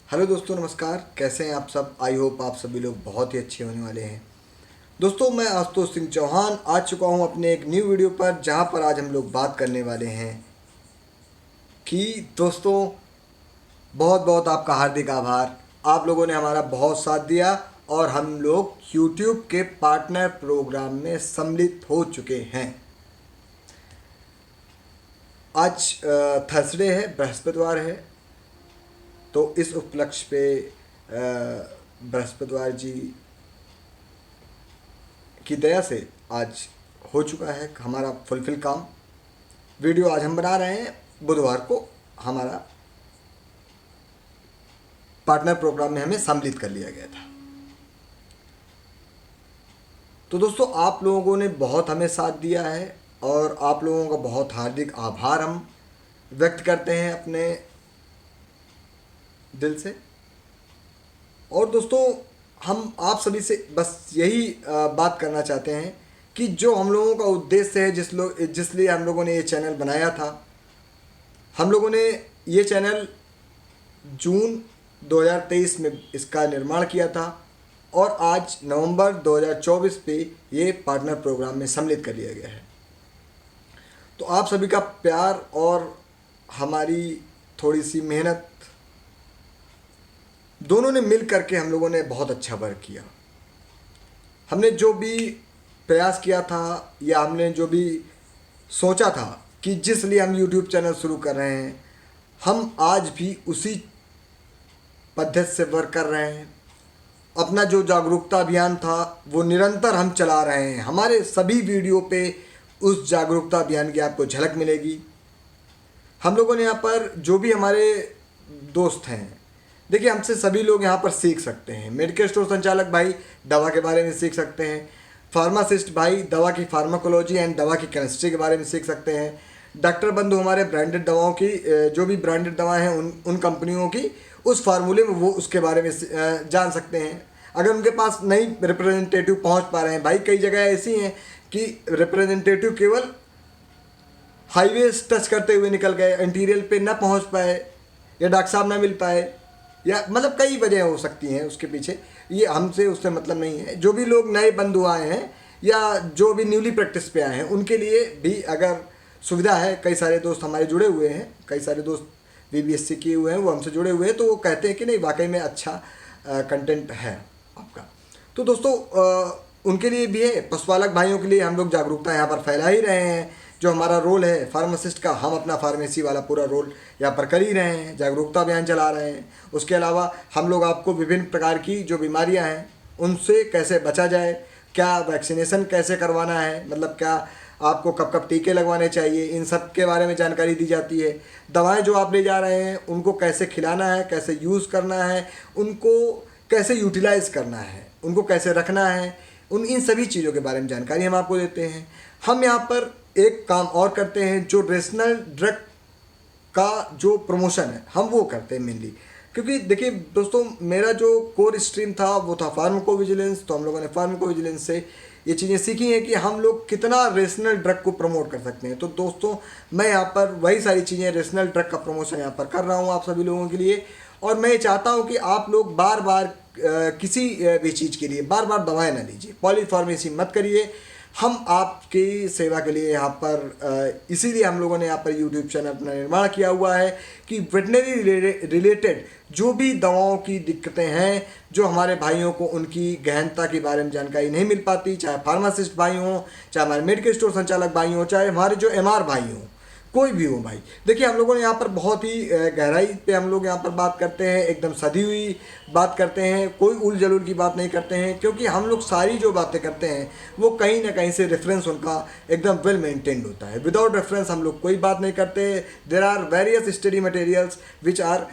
Hello दोस्तों, नमस्कार। कैसे हैं आप सब? आई होप आप सभी लोग बहुत ही अच्छे होने वाले हैं। दोस्तों, मैं आशुतोष सिंह चौहान आ चुका हूं अपने एक न्यू वीडियो पर, जहां पर आज हम लोग बात करने वाले हैं कि दोस्तों, बहुत बहुत आपका हार्दिक आभार। आप लोगों ने हमारा बहुत साथ दिया और हम लोग यूट्यूब के पार्टनर प्रोग्राम में सम्मिलित हो चुके हैं। आज थर्सडे है, बृहस्पतिवार है। तो इस उपलक्ष्य पे बृहस्पतिवार जी की दया से आज हो चुका है हमारा फुलफिल काम। वीडियो आज हम बना रहे हैं, बुधवार को हमारा पार्टनर प्रोग्राम में हमें सम्मिलित कर लिया गया था। तो दोस्तों, आप लोगों ने बहुत हमें साथ दिया है और आप लोगों का बहुत हार्दिक आभार हम व्यक्त करते हैं अपने दिल से। और दोस्तों, हम आप सभी से बस यही बात करना चाहते हैं कि जो हम लोगों का उद्देश्य है, जिसलिए हम लोगों ने ये चैनल बनाया था, हम लोगों ने ये चैनल जून 2023 में इसका निर्माण किया था और आज नवंबर 2024 पे ये पार्टनर प्रोग्राम में सम्मिलित कर लिया गया है। तो आप सभी का प्यार और हमारी थोड़ी सी मेहनत दोनों ने मिल करके हम लोगों ने बहुत अच्छा वर्क किया। हमने जो भी प्रयास किया था या हमने जो भी सोचा था कि जिस लिए हम YouTube चैनल शुरू कर रहे हैं, हम आज भी उसी पद्धति से वर्क कर रहे हैं। अपना जो जागरूकता अभियान था वो निरंतर हम चला रहे हैं। हमारे सभी वीडियो पे उस जागरूकता अभियान की आपको झलक मिलेगी। हम लोगों ने यहाँ पर जो भी हमारे दोस्त हैं, देखिए, हमसे सभी लोग यहाँ पर सीख सकते हैं। मेडिकल स्टोर संचालक भाई दवा के बारे में सीख सकते हैं। फार्मासिस्ट भाई दवा की फार्माकोलॉजी एंड दवा की केमिस्ट्री के बारे में सीख सकते हैं। डॉक्टर बंधु हमारे ब्रांडेड दवाओं की जो भी ब्रांडेड दवाएं हैं उन कंपनियों की उस फार्मूले में वो उसके बारे में जान सकते हैं। अगर उनके पास नहीं रिप्रेजेंटेटिव पहुँच पा रहे हैं, भाई कई जगह ऐसी हैं कि रिप्रेजेंटेटिव केवल हाईवे टच करते हुए निकल गए, इंटीरियर पे ना पहुँच पाए या डॉक्टर साहब ना मिल पाए, या मतलब कई वजह हो सकती हैं उसके पीछे। ये हमसे उससे मतलब नहीं है। जो भी लोग नए बंधु आए हैं या जो भी न्यूली प्रैक्टिस पे आए हैं, उनके लिए भी अगर सुविधा है, कई सारे दोस्त हमारे जुड़े हुए हैं, कई सारे दोस्त VBSC किए हुए हैं, वो हमसे जुड़े हुए हैं, तो वो कहते हैं कि नहीं, वाकई में अच्छा कंटेंट है आपका। तो दोस्तों, उनके लिए भी है। पशुपालक भाइयों के लिए हम लोग जागरूकता यहाँ पर फैला ही रहे हैं। जो हमारा रोल है फार्मासिस्ट का, हम अपना फार्मेसी वाला पूरा रोल यहाँ पर कर ही रहे हैं, जागरूकता अभियान चला रहे हैं। उसके अलावा हम लोग आपको विभिन्न प्रकार की जो बीमारियाँ हैं उनसे कैसे बचा जाए, क्या वैक्सीनेशन कैसे करवाना है, मतलब क्या आपको कब कब टीके लगवाने चाहिए, इन सब के बारे में जानकारी दी जाती है। दवाएं जो आप ले जा रहे हैं उनको कैसे खिलाना है, कैसे यूज़ करना है, उनको कैसे यूटिलाइज़ करना है, उनको कैसे रखना है, इन सभी चीज़ों के बारे में जानकारी हम आपको देते हैं। हम यहाँ पर एक काम और करते हैं, जो रेशनल ड्रग का जो प्रमोशन है हम वो करते हैं मेनली। क्योंकि देखिए दोस्तों, मेरा जो कोर स्ट्रीम था वो था फार्माकोविजिलेंस। तो हम लोगों ने फार्माकोविजिलेंस से ये चीज़ें सीखी हैं कि हम लोग कितना रेशनल ड्रग को प्रमोट कर सकते हैं। तो दोस्तों, मैं यहाँ पर वही सारी चीज़ें, रेशनल ड्रग का प्रमोशन यहाँ पर कर रहा हूँ आप सभी लोगों के लिए। और मैं ये चाहता हूँ कि आप लोग बार बार किसी भी चीज़ के लिए बार बार दवाएं ना लीजिए, पॉलीफार्मेसी मत करिए। हम आपकी सेवा के लिए यहाँ पर इसीलिए हम लोगों ने यहाँ पर यूट्यूब चैनल अपना निर्माण किया हुआ है कि वेटनरी रिलेटेड जो भी दवाओं की दिक्कतें हैं, जो हमारे भाइयों को उनकी गहनता के बारे में जानकारी नहीं मिल पाती, चाहे फार्मासिस्ट भाई हों, चाहे हमारे मेडिकल स्टोर संचालक भाई हों, चाहे हमारे जो MR भाई हों, कोई भी हो भाई। देखिए, हम लोगों ने यहाँ पर बहुत ही गहराई पे हम लोग यहाँ पर बात करते हैं, एकदम सधी हुई बात करते हैं, कोई उल जलूल की बात नहीं करते हैं। क्योंकि हम लोग सारी जो बातें करते हैं वो कहीं ना कहीं से रेफरेंस उनका एकदम वेल मेंटेन्ड होता है। विदाउट रेफरेंस हम लोग कोई बात नहीं करते। There are various study materials which are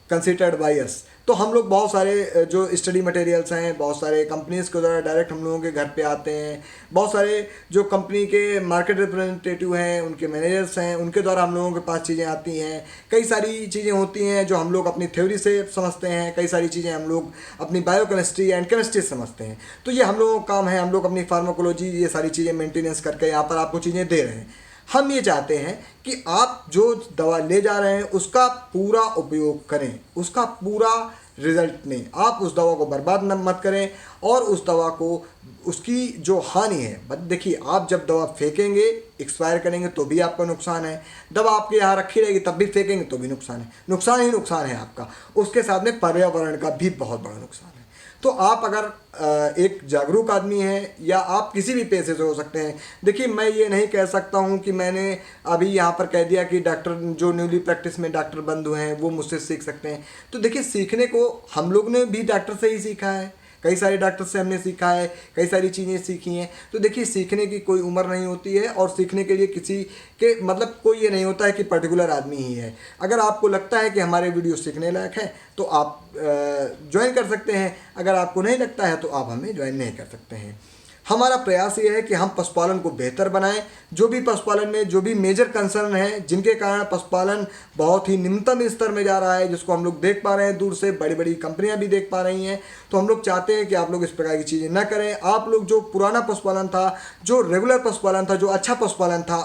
considered by us. तो हम लोग बहुत सारे जो स्टडी मटेरियल्स हैं, बहुत सारे कंपनीज़ के द्वारा डायरेक्ट हम लोगों के घर पे आते हैं। बहुत सारे जो कंपनी के मार्केट रिप्रेजेंटेटिव हैं, उनके मैनेजर्स हैं, उनके द्वारा हम लोगों के पास चीज़ें आती हैं। कई सारी चीज़ें होती हैं जो हम लोग अपनी थ्योरी से समझते हैं, कई सारी चीज़ें हम लोग अपनी बायोकेमिस्ट्री एंड केमिस्ट्री से समझते हैं। तो ये हम लोगों का काम है। हम लोग अपनी फार्माकोलॉजी, ये सारी चीज़ें मेंटेनेंस करके यहाँ पर आपको चीज़ें दे रहे हैं। हम ये चाहते हैं कि आप जो दवा ले जा रहे हैं उसका पूरा उपयोग करें, उसका पूरा रिजल्ट लें। आप उस दवा को बर्बाद मत करें और उस दवा को उसकी जो हानि है, बट देखिए आप जब दवा फेंकेंगे, एक्सपायर करेंगे तो भी आपका नुकसान है, दवा आपके यहाँ रखी रहेगी तब भी फेंकेंगे तो भी नुकसान है, नुकसान ही नुकसान है आपका। उसके साथ में पर्यावरण का भी बहुत बड़ा नुकसान है। तो आप अगर एक जागरूक आदमी हैं या आप किसी भी पेशे से हो सकते हैं, देखिए मैं ये नहीं कह सकता हूँ कि मैंने अभी यहाँ पर कह दिया कि डॉक्टर जो न्यूली प्रैक्टिस में डॉक्टर बंधु हैं वो मुझसे सीख सकते हैं। तो देखिए सीखने को हम लोग ने भी डॉक्टर से ही सीखा है, कई सारे डॉक्टर से हमने सीखा है, कई सारी चीज़ें सीखी हैं। तो देखिए सीखने की कोई उम्र नहीं होती है और सीखने के लिए किसी के मतलब कोई ये नहीं होता है कि पर्टिकुलर आदमी ही है। अगर आपको लगता है कि हमारे वीडियो सीखने लायक है तो आप ज्वाइन कर सकते हैं, अगर आपको नहीं लगता है तो आप हमें ज्वाइन नहीं कर सकते हैं। हमारा प्रयास ये है कि हम पशुपालन को बेहतर बनाएं। जो भी पशुपालन में जो भी मेजर कंसर्न है जिनके कारण पशुपालन बहुत ही निम्नतम स्तर में जा रहा है, जिसको हम लोग देख पा रहे हैं, दूर से बड़ी बड़ी कंपनियां भी देख पा रही हैं, तो हम लोग चाहते हैं कि आप लोग इस प्रकार की चीज़ें न करें। आप लोग जो पुराना पशुपालन था, जो रेगुलर पशुपालन था, जो अच्छा पशुपालन था,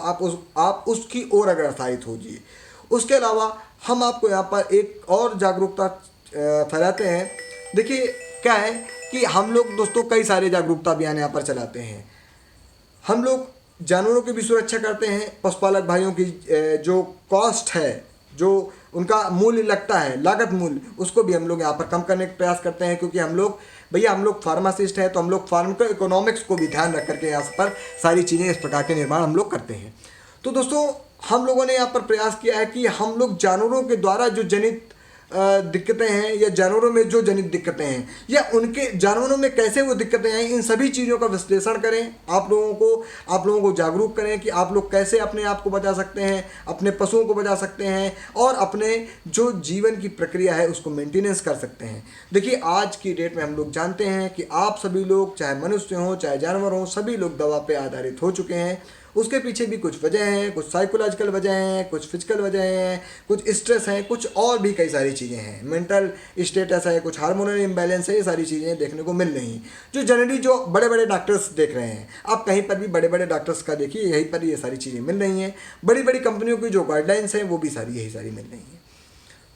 आप उसकी ओर अग्रसरित होजिए। उसके अलावा हम आपको यहाँ पर एक और जागरूकता फैलाते हैं। देखिए क्या है कि हम लोग दोस्तों कई सारे जागरूकता अभियान यहाँ पर चलाते हैं। हम लोग जानवरों की भी सुरक्षा करते हैं, पशुपालक भाइयों की जो कॉस्ट है, जो उनका मूल्य लगता है, लागत मूल्य, उसको भी हम लोग यहाँ पर कम करने का प्रयास करते हैं। क्योंकि हम लोग फार्मासिस्ट हैं, तो हम लोग फार्माको इकोनॉमिक्स को भी ध्यान रख करके यहाँ पर सारी चीज़ें इस प्रकार के निर्माण हम लोग करते हैं। तो दोस्तों हम लोगों ने यहाँ पर प्रयास किया है कि हम लोग जानवरों के द्वारा जो जनित दिक्कतें हैं या जानवरों में जो जनित दिक्कतें हैं या उनके जानवरों में कैसे वो दिक्कतें आई, इन सभी चीज़ों का विश्लेषण करें, आप लोगों को जागरूक करें कि आप लोग कैसे अपने आप को बचा सकते हैं, अपने पशुओं को बचा सकते हैं और अपने जो जीवन की प्रक्रिया है उसको मेंटेनेंस कर सकते हैं। देखिए आज की डेट में हम लोग जानते हैं कि आप सभी लोग, चाहे मनुष्य हों चाहे जानवर हों, सभी लोग दवा पे आधारित हो चुके हैं। उसके पीछे भी कुछ वजह हैं, कुछ साइकोलॉजिकल वजह हैं, कुछ फिजिकल वजह हैं, कुछ स्ट्रेस हैं, कुछ और भी कई सारी चीज़ें हैं, मेंटल स्टेटस है, कुछ हार्मोनल इम्बैलेंस है, ये सारी चीज़ें देखने को मिल रही हैं जो जनरली जो बड़े बड़े डॉक्टर्स देख रहे हैं। आप कहीं पर भी बड़े बड़े डॉक्टर्स का देखिए, यहीं पर ये सारी चीज़ें मिल रही हैं। बड़ी बड़ी कंपनियों की जो गाइडलाइंस हैं वो भी सारी यही सारी मिल रही हैं।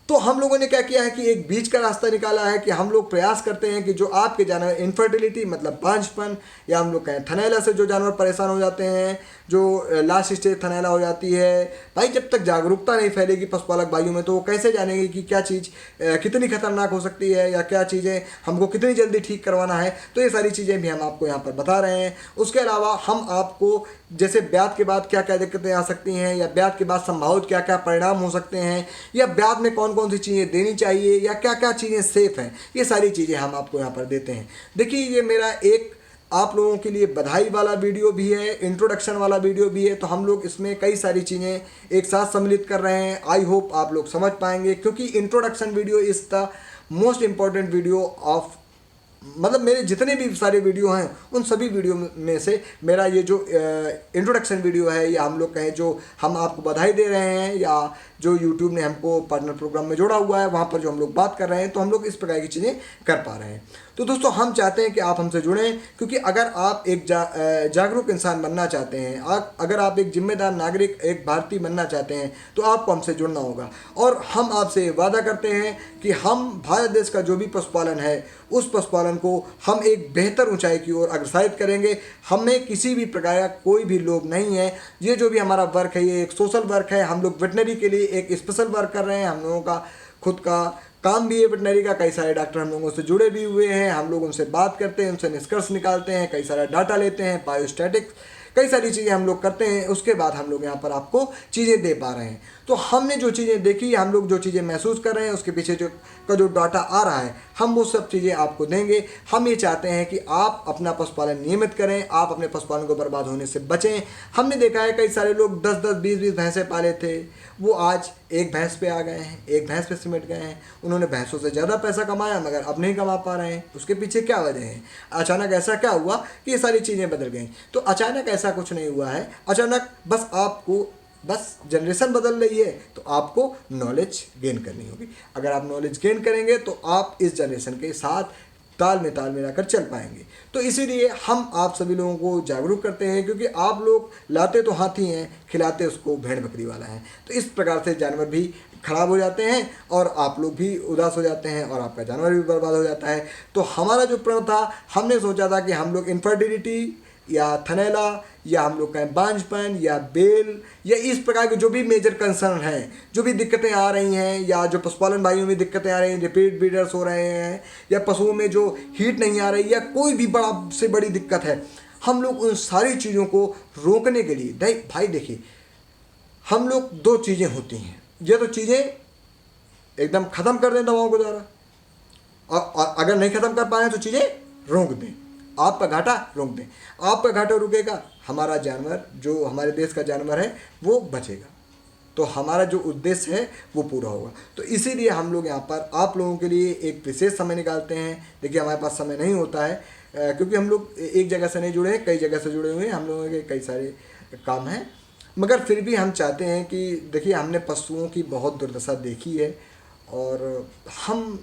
तो हम लोगों ने क्या किया है कि एक बीच का रास्ता निकाला है कि हम लोग प्रयास करते हैं कि जो आपके जानवर इनफर्टिलिटी मतलब बांझपन या हम लोग कहें थनैला से जो जानवर परेशान हो जाते हैं, जो लास्ट स्टेज थनैला हो जाती है, भाई जब तक जागरूकता नहीं फैलेगी पशुपालक भाइयों में तो वो कैसे जानेंगे कि क्या चीज़ कितनी खतरनाक हो सकती है या क्या चीज़ें हमको कितनी जल्दी ठीक करवाना है। तो ये सारी चीज़ें भी हम आपको यहाँ पर बता रहे हैं। उसके अलावा हम आपको जैसे ब्याह के बाद क्या क्या दिक्कतें आ सकती हैं या ब्याह के बाद संभावित क्या क्या परिणाम हो सकते हैं या ब्याह में कौन कौन सी चीज़ें देनी चाहिए या क्या क्या चीज़ें सेफ़ हैं, ये सारी चीज़ें हम आपको यहाँ पर देते हैं। देखिए ये मेरा एक आप लोगों के लिए बधाई वाला वीडियो भी है, इंट्रोडक्शन वाला वीडियो भी है, तो हम लोग इसमें कई सारी चीज़ें एक साथ सम्मिलित कर रहे हैं। आई होप आप लोग समझ पाएंगे क्योंकि introduction video is the most important video of मतलब मेरे जितने भी सारे वीडियो हैं उन सभी वीडियो में से मेरा ये जो इंट्रोडक्शन वीडियो है या हम लोग कहें जो हम आपको बधाई दे रहे हैं या जो YouTube ने हमको पार्टनर प्रोग्राम में जोड़ा हुआ है वहाँ पर जो हम लोग बात कर रहे हैं, तो हम लोग इस प्रकार की चीज़ें कर पा रहे हैं। तो दोस्तों हम चाहते हैं कि आप हमसे जुड़ें क्योंकि अगर आप एक जागरूक इंसान बनना चाहते हैं, अगर आप एक जिम्मेदार नागरिक, एक भारतीय बनना चाहते हैं तो आपको हमसे जुड़ना होगा। और हम आपसे वादा करते हैं कि हम भारत देश का जो भी पशुपालन है उस पशुपालन को हम एक बेहतर ऊंचाई की ओर अग्रसरित करेंगे। हमें किसी भी प्रकार का कोई भी लोभ नहीं है। ये जो भी हमारा वर्क है ये एक सोशल वर्क है। हम लोग वेटनरी के लिए एक स्पेशल वर्क कर रहे हैं। हम लोगों का खुद का काम भी है वेटनरी का। कई सारे डॉक्टर हम लोगों से जुड़े भी हुए हैं। हम लोग उनसे बात करते हैं, उनसे निष्कर्ष निकालते हैं, कई सारा डाटा लेते हैं, बायोस्टैटिक्स, कई सारी चीज़ें हम लोग करते हैं। उसके बाद हम लोग यहाँ पर आपको चीज़ें दे पा रहे हैं। तो हमने जो चीज़ें देखी, हम लोग जो चीज़ें महसूस कर रहे हैं, उसके पीछे जो डाटा आ रहा है हम वो सब चीज़ें आपको देंगे। हम ये चाहते हैं कि आप अपना पशुपालन नियमित करें, आप अपने पशुपालन को बर्बाद होने से बचें। हमने देखा है कई सारे लोग 10-10, 20-20 भैंसें पाले थे, वो आज एक भैंस पे आ गए हैं, एक भैंस पे सिमट गए हैं। उन्होंने भैंसों से ज़्यादा पैसा कमाया मगर अब नहीं कमा पा रहे हैं। उसके पीछे क्या वजह है? अचानक ऐसा क्या हुआ कि ये सारी चीज़ें बदल गई? तो अचानक ऐसा कुछ नहीं हुआ है। अचानक बस जनरेशन बदल रही है तो आपको नॉलेज गेन करनी होगी। अगर आप नॉलेज गेन करेंगे तो आप इस जनरेशन के साथ ताल में मिलाकर चल पाएंगे। तो इसीलिए हम आप सभी लोगों को जागरूक करते हैं, क्योंकि आप लोग लाते तो हाथी हैं, खिलाते उसको भेड़ बकरी वाला है। तो इस प्रकार से जानवर भी खराब हो जाते हैं और आप लोग भी उदास हो जाते हैं और आपका जानवर भी बर्बाद हो जाता है। तो हमारा जो प्रण था, हमने सोचा था कि हम लोग इनफर्टिलिटी या थनैला या हम लोग कहें बांझपन या बेल या इस प्रकार के जो भी मेजर कंसर्न हैं, जो भी दिक्कतें आ रही हैं, या जो पशुपालन भाइयों में दिक्कतें आ रही हैं, रिपीट ब्रीडर्स हो रहे हैं, या पशुओं में जो हीट नहीं आ रही, या कोई भी बड़ा से बड़ी दिक्कत है, हम लोग उन सारी चीज़ों को रोकने के लिए भाई देखिए, हम लोग दो चीज़ें होती हैं, ये तो चीज़ें एकदम ख़त्म कर दें दवाओं के द्वारा, और अगर नहीं ख़त्म कर पाए तो चीज़ें रोक दें, आपका घाटा रोक दें। आपका घाटा रुकेगा, हमारा जानवर जो हमारे देश का जानवर है वो बचेगा, तो हमारा जो उद्देश्य है वो पूरा होगा। तो इसीलिए हम लोग यहाँ पर आप लोगों के लिए एक विशेष समय निकालते हैं। देखिए हमारे पास समय नहीं होता है, क्योंकि हम लोग एक जगह से नहीं जुड़े हैं, कई जगह से जुड़े हुए हैं, हम लोगों के कई सारे काम हैं, मगर फिर भी हम चाहते हैं कि देखिए हमने पशुओं की बहुत दुर्दशा देखी है, और हम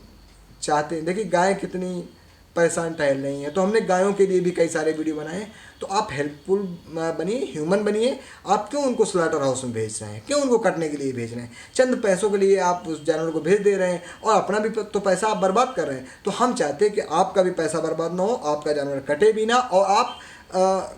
चाहते हैं, देखिए गाय कितनी परेशान टहल रही हैं, तो हमने गायों के लिए भी कई सारे वीडियो बनाए हैं। तो आप हेल्पफुल बनिए, ह्यूमन बनिए। आप क्यों उनको स्लॉटर हाउस में भेज रहे हैं, क्यों उनको कटने के लिए भेज रहे हैं? चंद पैसों के लिए आप उस जानवर को भेज दे रहे हैं और अपना भी तो पैसा आप बर्बाद कर रहे हैं। तो हम चाहते हैं कि आपका भी पैसा बर्बाद ना हो, आपका जानवर कटे भी ना और आप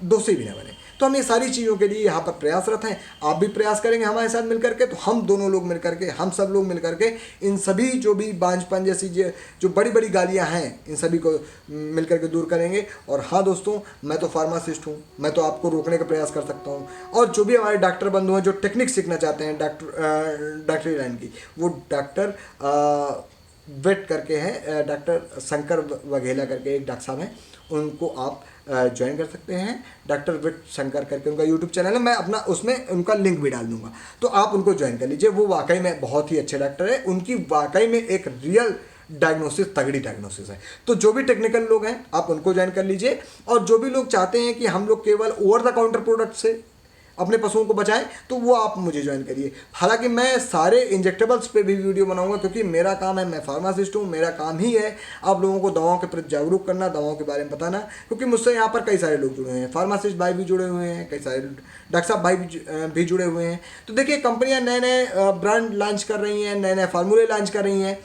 दोषी भी ना बने। तो हम ये सारी चीज़ों के लिए यहाँ पर प्रयासरत हैं। आप भी प्रयास करेंगे हमारे साथ मिलकर के, तो हम दोनों लोग मिलकर के, हम सब लोग मिलकर के इन सभी जो भी बांझपन जैसी जो बड़ी बड़ी गालियाँ हैं, इन सभी को मिलकर के दूर करेंगे। और हाँ दोस्तों, मैं तो फार्मासिस्ट हूँ, मैं तो आपको रोकने का प्रयास कर सकता हूँ। और जो भी हमारे डॉक्टर बंधु हैं जो टेक्निक सीखना चाहते हैं डॉक्टरी लाइन की, वो डॉक्टर वेट करके हैं, डॉक्टर शंकर वघेला करके एक डॉक्टर साहब हैं, उनको आप ज्वाइन कर सकते हैं। डॉक्टर वेट शंकर करके उनका यूट्यूब चैनल है, मैं अपना उसमें उनका लिंक भी डाल दूंगा, तो आप उनको ज्वाइन कर लीजिए। वो वाकई में बहुत ही अच्छे डॉक्टर है, उनकी वाकई में एक रियल डायग्नोसिस, तगड़ी डायग्नोसिस है। तो जो भी टेक्निकल लोग हैं आप उनको ज्वाइन कर लीजिए। और जो भी लोग चाहते हैं कि हम लोग केवल ओवर द काउंटर प्रोडक्ट से अपने पशुओं को बचाएं, तो वो आप मुझे ज्वाइन करिए। हालांकि मैं सारे इंजेक्टेबल्स पे भी वीडियो बनाऊंगा, क्योंकि मेरा काम है, मैं फार्मासिस्ट हूँ, मेरा काम ही है आप लोगों को दवाओं के प्रति जागरूक करना, दवाओं के बारे में बताना। क्योंकि मुझसे यहाँ पर कई सारे लोग जुड़े हैं, फार्मासिस्ट भाई भी जुड़े हुए हैं, कई सारे डॉक्टर साहब भाई भी जुड़े हुए हैं। तो देखिए कंपनियाँ नए नए ब्रांड लॉन्च कर रही हैं, नए नए फार्मूले लॉन्च कर रही हैं।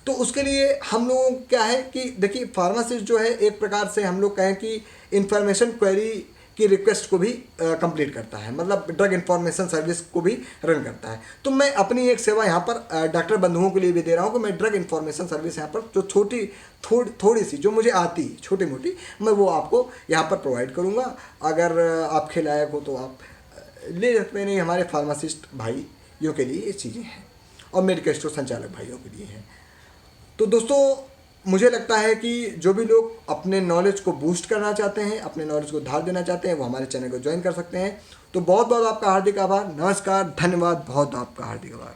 तो उसके लिए हम लोगों को क्या है कि देखिए फार्मासिस्ट जो है एक प्रकार से हम लोग कहें कि इंफॉर्मेशन क्वेरी की रिक्वेस्ट को भी कंप्लीट करता है, मतलब ड्रग इन्फॉर्मेशन सर्विस को भी रन करता है। तो मैं अपनी एक सेवा यहाँ पर डॉक्टर बंधुओं के लिए भी दे रहा हूँ कि मैं ड्रग इन्फॉर्मेशन सर्विस यहाँ पर जो थोड़ी सी जो मुझे आती है, छोटी मोटी, मैं वो आपको यहाँ पर प्रोवाइड करूँगा। अगर आपके लायक हो तो आप ले सकते हैं। नहीं, हमारे फार्मासिस्ट भाइयों के लिए ये चीज़ें हैं और मेडिकल स्टोर संचालक भाइयों के लिए हैं। तो दोस्तों मुझे लगता है कि जो भी लोग अपने नॉलेज को बूस्ट करना चाहते हैं, अपने नॉलेज को धार देना चाहते हैं, वो हमारे चैनल को ज्वाइन कर सकते हैं। तो बहुत बहुत आपका हार्दिक आभार, नमस्कार, धन्यवाद, बहुत आपका हार्दिक आभार।